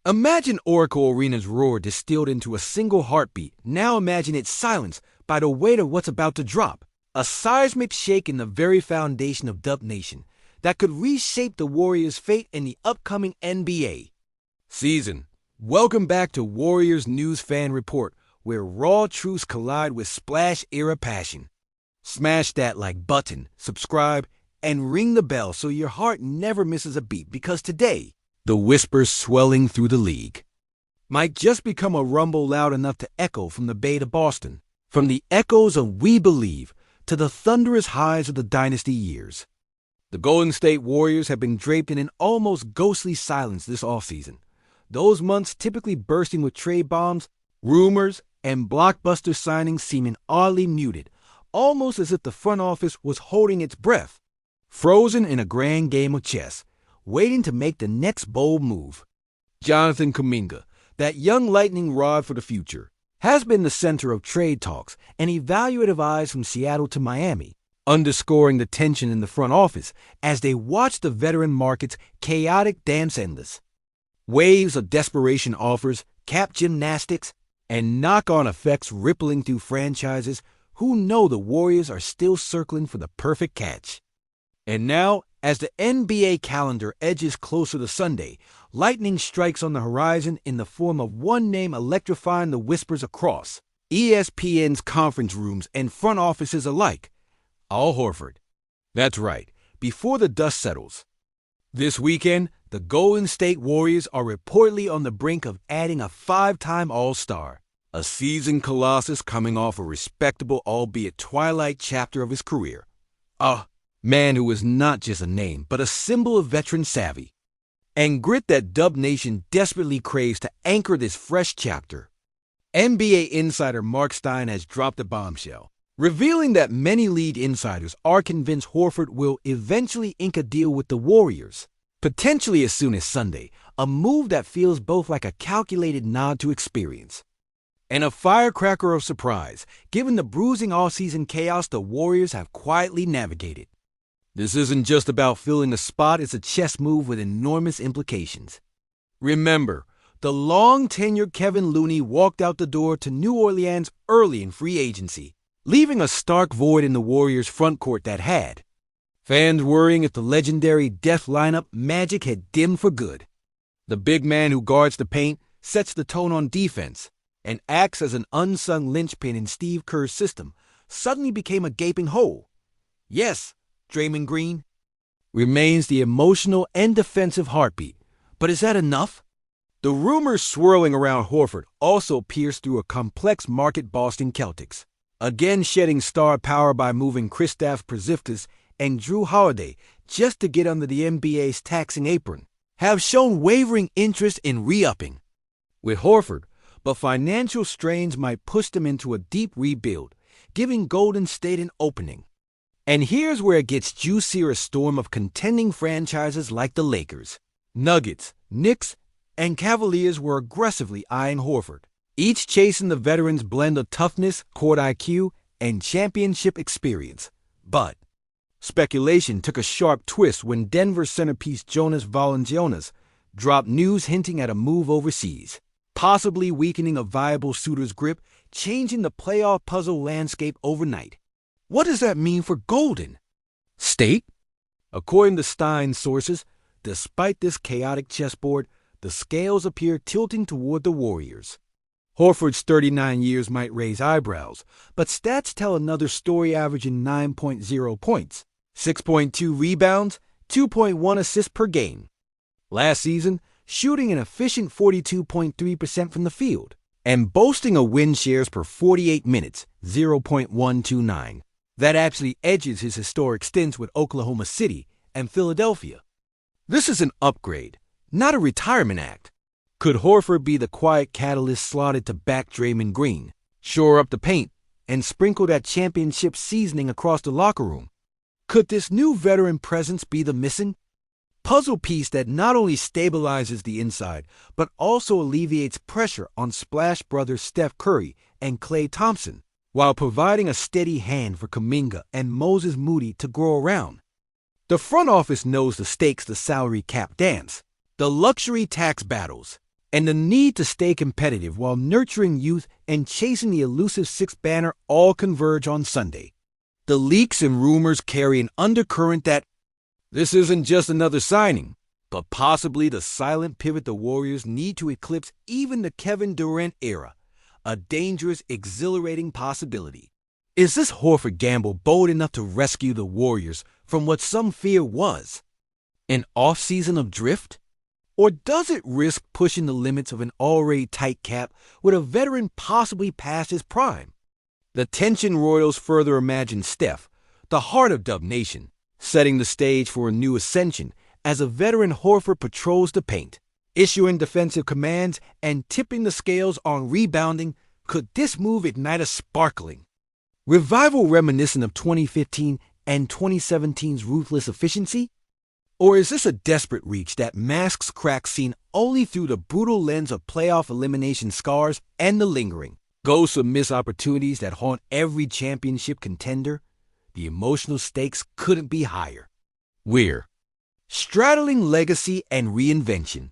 Imagine Oracle Arena's roar distilled into a single heartbeat. Now imagine its silence by the weight of what's about to drop. A seismic shake in the very foundation of Dub Nation that could reshape the Warriors' fate in the upcoming NBA season. Welcome back to Warriors News Fan Report, where raw truths collide with splash-era passion. Smash that like button, subscribe, and ring the bell so your heart never misses a beat, because today, the whispers swelling through the league might just become a rumble loud enough to echo from the Bay to Boston, from the echoes of We Believe to the thunderous highs of the dynasty years. The Golden State Warriors have been draped in an almost ghostly silence this offseason, those months typically bursting with trade bombs, rumors, and blockbuster signings seeming oddly muted, almost as if the front office was holding its breath, frozen in a grand game of chess, waiting to make the next bold move. Jonathan Kuminga, that young lightning rod for the future, has been the center of trade talks and evaluative eyes from Seattle to Miami, underscoring the tension in the front office as they watch the veteran market's chaotic dance endless. Waves of desperation offers, cap gymnastics, and knock-on effects rippling through franchises who know the Warriors are still circling for the perfect catch. And now, as the NBA calendar edges closer to Sunday, lightning strikes on the horizon in the form of one name electrifying the whispers across ESPN's conference rooms and front offices alike: Al Horford. That's right, before the dust settles. This weekend, the Golden State Warriors are reportedly on the brink of adding a five-time All-Star, a seasoned colossus coming off a respectable albeit twilight chapter of his career. A man who is not just a name, but a symbol of veteran savvy and grit that Dub Nation desperately craves to anchor this fresh chapter. NBA insider Mark Stein has dropped a bombshell, revealing that many league insiders are convinced Horford will eventually ink a deal with the Warriors, potentially as soon as Sunday, a move that feels both like a calculated nod to experience and a firecracker of surprise, given the bruising all-season chaos the Warriors have quietly navigated. This isn't just about filling a spot, it's a chess move with enormous implications. Remember, the long-tenured Kevin Looney walked out the door to New Orleans early in free agency, leaving a stark void in the Warriors' front court that had fans worrying if the legendary death lineup magic had dimmed for good. The big man who guards the paint, sets the tone on defense, and acts as an unsung linchpin in Steve Kerr's system suddenly became a gaping hole. Yes, Draymond Green remains the emotional and defensive heartbeat, but is that enough? The rumors swirling around Horford also pierced through a complex market Boston Celtics, again shedding star power by moving Kristaps Porzingis and Drew Holiday just to get under the NBA's taxing apron, have shown wavering interest in re-upping with Horford, but financial strains might push them into a deep rebuild, giving Golden State an opening. And here's where it gets juicier: a storm of contending franchises like the Lakers, Nuggets, Knicks, and Cavaliers were aggressively eyeing Horford, each chasing the veteran's blend of toughness, court IQ, and championship experience. But speculation took a sharp twist when Denver centerpiece Jonas Valanciunas dropped news hinting at a move overseas, possibly weakening a viable suitor's grip, changing the playoff puzzle landscape overnight. What does that mean for Golden State? According to Stein's sources, despite this chaotic chessboard, the scales appear tilting toward the Warriors. Horford's 39 years might raise eyebrows, but stats tell another story, averaging 9.0 points, 6.2 rebounds, 2.1 assists per game. Last season, shooting an efficient 42.3% from the field, and boasting a win shares per 48 minutes, 0.129. That actually edges his historic stints with Oklahoma City and Philadelphia. This is an upgrade, not a retirement act. Could Horford be the quiet catalyst slotted to back Draymond Green, shore up the paint, and sprinkle that championship seasoning across the locker room? Could this new veteran presence be the missing puzzle piece that not only stabilizes the inside, but also alleviates pressure on Splash Brothers Steph Curry and Klay Thompson, while providing a steady hand for Kuminga and Moses Moody to grow around? The front office knows the stakes: the salary cap dance, the luxury tax battles, and the need to stay competitive while nurturing youth and chasing the elusive sixth banner all converge on Sunday. The leaks and rumors carry an undercurrent that this isn't just another signing, but possibly the silent pivot the Warriors need to eclipse even the Kevin Durant era, a dangerous, exhilarating possibility. Is this Horford gamble bold enough to rescue the Warriors from what some fear was an off-season of drift? Or does it risk pushing the limits of an already tight cap with a veteran possibly past his prime? The tension Royals further imagine Steph, the heart of Dub Nation, setting the stage for a new ascension as a veteran Horford patrols the paint, issuing defensive commands and tipping the scales on rebounding. Could this move ignite a sparkling revival reminiscent of 2015 and 2017's ruthless efficiency? Or is this a desperate reach that masks cracks seen only through the brutal lens of playoff elimination scars and the lingering ghosts of missed opportunities that haunt every championship contender? The emotional stakes couldn't be higher. We're straddling legacy and reinvention.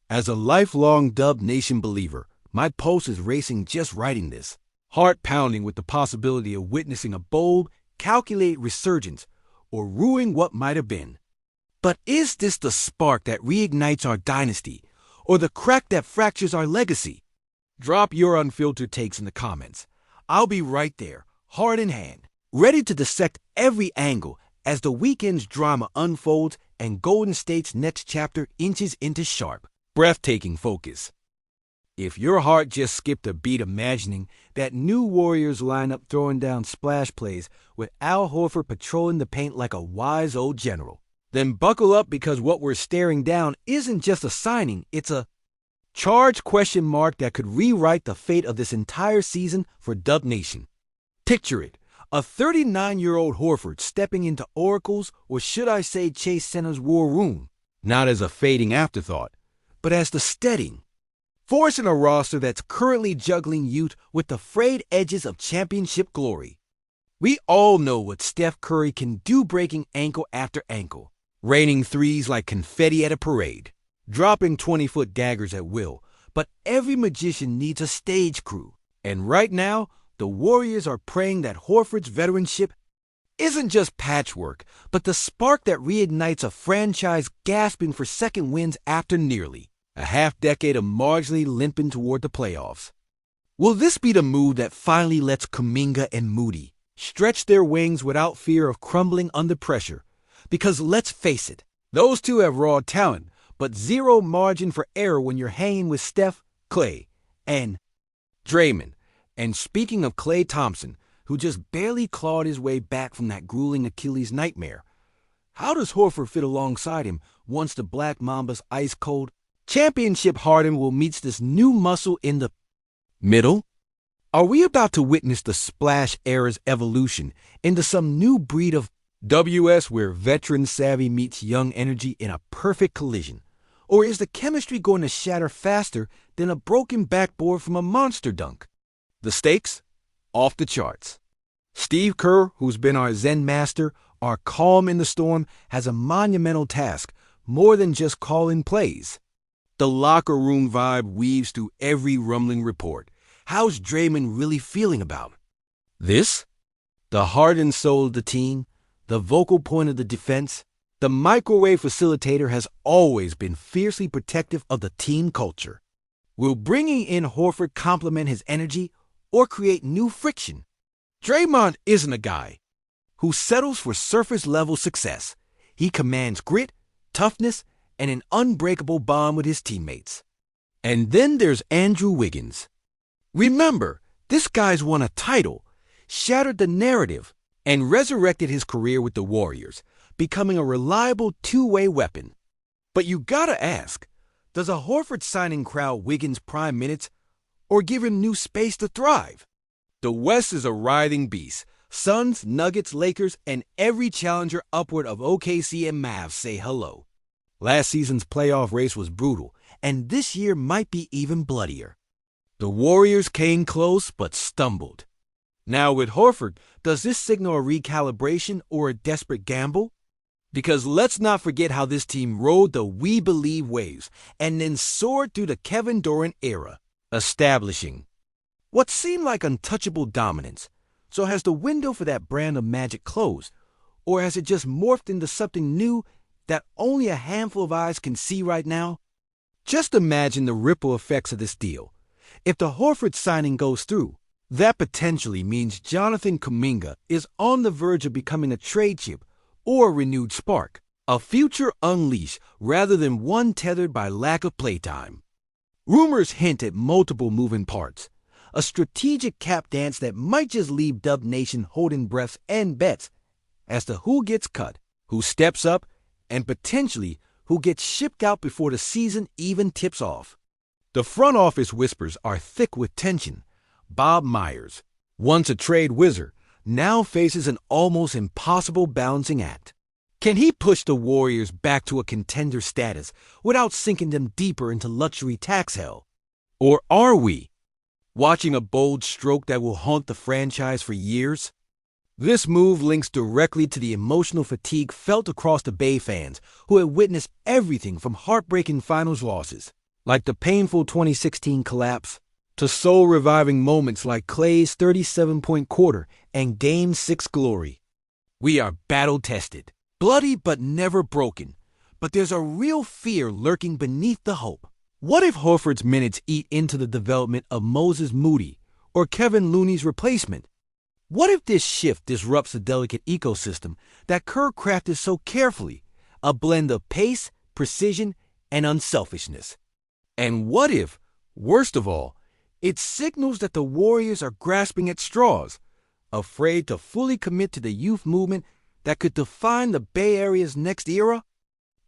As a lifelong Dub Nation believer, my pulse is racing just writing this, heart pounding with the possibility of witnessing a bold, calculated resurgence or ruining what might have been. But is this the spark that reignites our dynasty, or the crack that fractures our legacy? Drop your unfiltered takes in the comments. I'll be right there, heart in hand, ready to dissect every angle as the weekend's drama unfolds and Golden State's next chapter inches into sharp, breathtaking focus. If your heart just skipped a beat imagining that new Warriors lineup throwing down splash plays with Al Horford patrolling the paint like a wise old general, then buckle up, because what we're staring down isn't just a signing, it's a charged question mark that could rewrite the fate of this entire season for Dub Nation. Picture it, a 39-year-old Horford stepping into Oracle's, or should I say Chase Center's war room, not as a fading afterthought, but as the steadying force in a roster that's currently juggling youth with the frayed edges of championship glory. We all know what Steph Curry can do, breaking ankle after ankle, raining threes like confetti at a parade, dropping 20-foot daggers at will, but every magician needs a stage crew. And right now, the Warriors are praying that Horford's veteranship isn't just patchwork, but the spark that reignites a franchise gasping for second wins after nearly a half-decade of marginally limping toward the playoffs. Will this be the move that finally lets Kuminga and Moody stretch their wings without fear of crumbling under pressure? Because let's face it, those two have raw talent, but zero margin for error when you're hanging with Steph, Klay, and Draymond. And speaking of Klay Thompson, who just barely clawed his way back from that grueling Achilles nightmare, how does Horford fit alongside him once the Black Mamba's ice-cold, championship-hardened will meet this new muscle in the middle? Are we about to witness the Splash era's evolution into some new breed of WS where veteran savvy meets young energy in a perfect collision? Or is the chemistry going to shatter faster than a broken backboard from a monster dunk? The stakes? Off the charts. Steve Kerr, who's been our Zen master, our calm in the storm, has a monumental task, more than just calling plays. The locker room vibe weaves through every rumbling report. How's Draymond really feeling about this? The heart and soul of the team, the vocal point of the defense, the microwave facilitator has always been fiercely protective of the team culture. Will bringing in Horford complement his energy or create new friction? Draymond isn't a guy who settles for surface-level success. He commands grit, toughness, and an unbreakable bond with his teammates. And then there's Andrew Wiggins. Remember, this guy's won a title, shattered the narrative, and resurrected his career with the Warriors, becoming a reliable two-way weapon. But you gotta ask, does a Horford signing crowd Wiggins' prime minutes or give him new space to thrive? The West is a writhing beast. Suns, Nuggets, Lakers, and every challenger upward of OKC and Mavs say hello. Last season's playoff race was brutal, and this year might be even bloodier. The Warriors came close but stumbled. Now with Horford, does this signal a recalibration or a desperate gamble? Because let's not forget how this team rode the We Believe waves and then soared through the Kevin Durant era, establishing what seemed like untouchable dominance. So has the window for that brand of magic closed, or has it just morphed into something new that only a handful of eyes can see right now? Just imagine the ripple effects of this deal. If the Horford signing goes through, that potentially means Jonathan Kuminga is on the verge of becoming a trade chip or a renewed spark, a future unleashed rather than one tethered by lack of playtime. Rumors hint at multiple moving parts, a strategic cap dance that might just leave Dub Nation holding breaths and bets as to who gets cut, who steps up, and potentially who gets shipped out before the season even tips off. The front office whispers are thick with tension. Bob Myers, once a trade wizard, now faces an almost impossible balancing act. Can he push the Warriors back to a contender status without sinking them deeper into luxury tax hell? Or are we watching a bold stroke that will haunt the franchise for years? This move links directly to the emotional fatigue felt across the Bay fans who had witnessed everything from heartbreaking finals losses, like the painful 2016 collapse, to soul-reviving moments like Klay's 37-point quarter and Game 6 glory. We are battle-tested, bloody but never broken, but there's a real fear lurking beneath the hope. What if Horford's minutes eat into the development of Moses Moody or Kevin Looney's replacement? What if this shift disrupts the delicate ecosystem that Kerr crafted so carefully, a blend of pace, precision, and unselfishness? And what if, worst of all, it signals that the Warriors are grasping at straws, afraid to fully commit to the youth movement that could define the Bay Area's next era?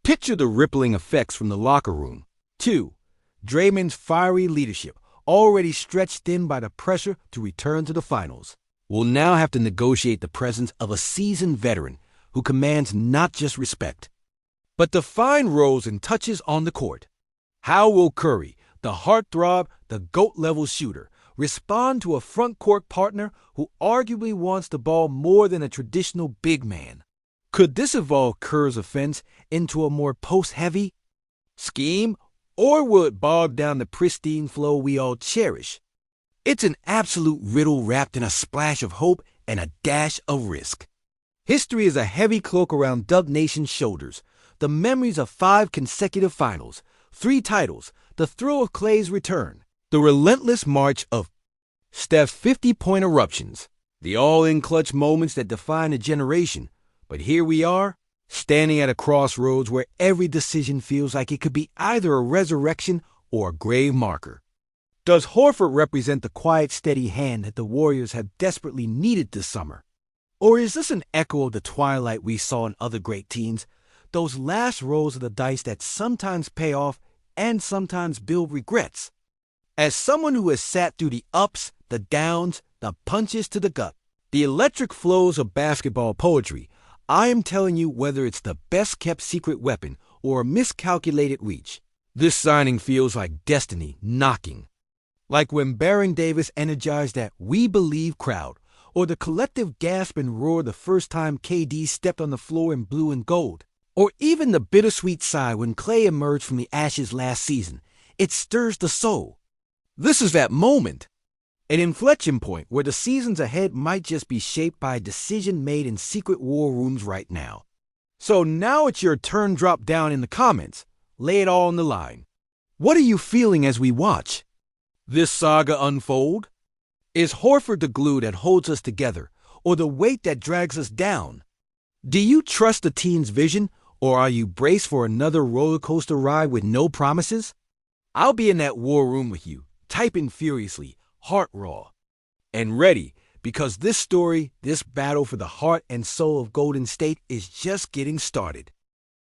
Picture the rippling effects from the locker room. 2. Draymond's fiery leadership, already stretched thin by the pressure to return to the finals, will now have to negotiate the presence of a seasoned veteran who commands not just respect, but defined roles and touches on the court. How will Curry, the heartthrob, the GOAT-level shooter, respond to a front-court partner who arguably wants the ball more than a traditional big man? Could this evolve Kerr's offense into a more post-heavy scheme, or will it bog down the pristine flow we all cherish? It's an absolute riddle wrapped in a splash of hope and a dash of risk. History is a heavy cloak around Dub Nation's shoulders. The memories of 5 consecutive finals, 3 titles, the thrill of Klay's return, the relentless march of Steph's 50-point eruptions, the all-in clutch moments that define a generation. But here we are, standing at a crossroads where every decision feels like it could be either a resurrection or a grave marker. Does Horford represent the quiet, steady hand that the Warriors have desperately needed this summer? Or is this an echo of the twilight we saw in other great teams, those last rolls of the dice that sometimes pay off and sometimes build regrets? As someone who has sat through the ups, the downs, the punches to the gut, the electric flows of basketball poetry, I am telling you, whether it's the best-kept secret weapon or a miscalculated reach, this signing feels like destiny knocking. Like when Baron Davis energized that We Believe crowd, or the collective gasp and roar the first time KD stepped on the floor in blue and gold, or even the bittersweet sigh when Klay emerged from the ashes last season. It stirs the soul. This is that moment, an inflection point where the seasons ahead might just be shaped by a decision made in secret war rooms right now. So now it's your turn. Drop down in the comments. Lay it all on the line. What are you feeling as we watch this saga unfold? Is Horford the glue that holds us together, or the weight that drags us down? Do you trust the team's vision, or are you braced for another roller coaster ride with no promises? I'll be in that war room with you, typing furiously, heart raw, and ready, because this story, this battle for the heart and soul of Golden State is just getting started.